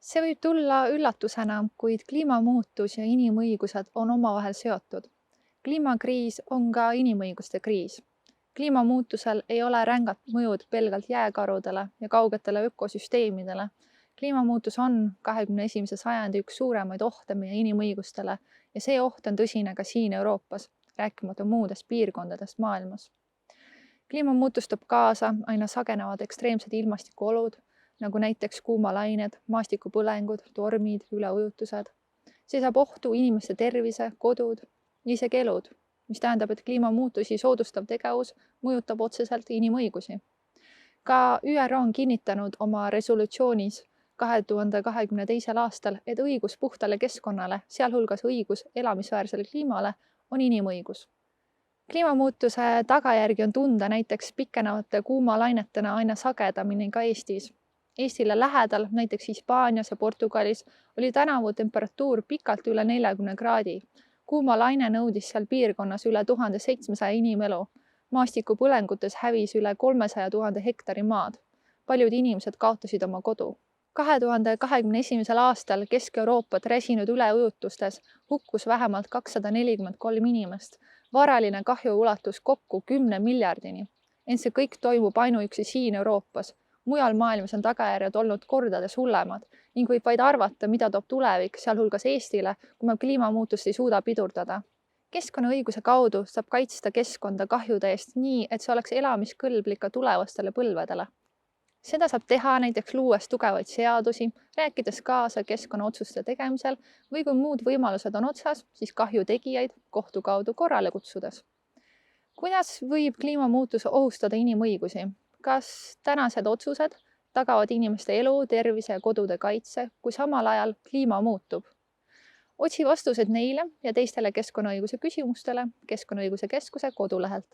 See võib tulla üllatusena, kuid kliimamuutus ja inimõigused on omavahel seotud. Kliimakriis on ka inimõiguste kriis. Kliimamuutusel ei ole rängad mõjud pelgalt jääkarudele ja kaugetele ökosüsteemidele. Kliimamuutus on 21. sajandi üks suuremaid ohte meie inimõigustele ja see oht on tõsine ka siin Euroopas, rääkimata muudest piirkondadest maailmas. Kliimamuutus toob kaasa aina sagenevad ekstreemsed ilmastikuolud, nagu näiteks kuumalained, maastikupõlengud, tormid, üleujutused. See saab ohtu inimeste tervise, kodud ja isegi elud, mis tähendab, et kliimamuutusi soodustav tegevus mõjutab otseselt inimõigusi. Ka ÜRO on kinnitanud oma resolutsioonis 2022. aastal, et õigus puhtale keskkonnale, sealhulgas õigus elamisväärsele kliimale, on inimõigus. Kliimamuutuse tagajärgi on tunda näiteks pikenevate kuumalainetena aina sagedamini ka Eestis. Eestile lähedal, näiteks Hispaanias ja Portugalis, oli tänavu temperatuur pikalt üle 40 kraadi. Kuumalaine nõudis seal piirkonnas üle 1700 inimelu. Maastikupõlengutes hävis üle 300 000 hektari maad. Paljud inimesed kaotasid oma kodu. 2021. aastal Kesk-Euroopat räsinud üleujutustes hukkus vähemalt 243 inimest. Varaline kahju ulatus kokku 10 miljardini. Ent see kõik toimub ainuüksi siin Euroopas. Mujal maailmas on tagajärjed olnud kordades hullemad ning võib vaid arvata, mida toob tulevik, sealhulgas Eestile, kui me kliimamuutust ei suuda pidurdada. Keskkonnaõiguse kaudu saab kaitsta keskkonda kahjude eest nii, et see oleks elamiskõlblik ka tulevastele põlvedele. Seda saab teha näiteks luues tugevaid seadusi, rääkides kaasa keskkonnaotsuste tegemisel või kui muud võimalused on otsas, siis kahju tegijaid kohtu kaudu korrale kutsudes. Kuidas võib kliimamuutus ohustada inimõigusi? Kas tänased otsused tagavad inimeste elu, tervise ja kodude kaitse, kui samal ajal kliima muutub? Otsi vastused neile ja teistele keskkonnaõiguse küsimustele Keskkonnaõiguse Keskuse kodulehelt.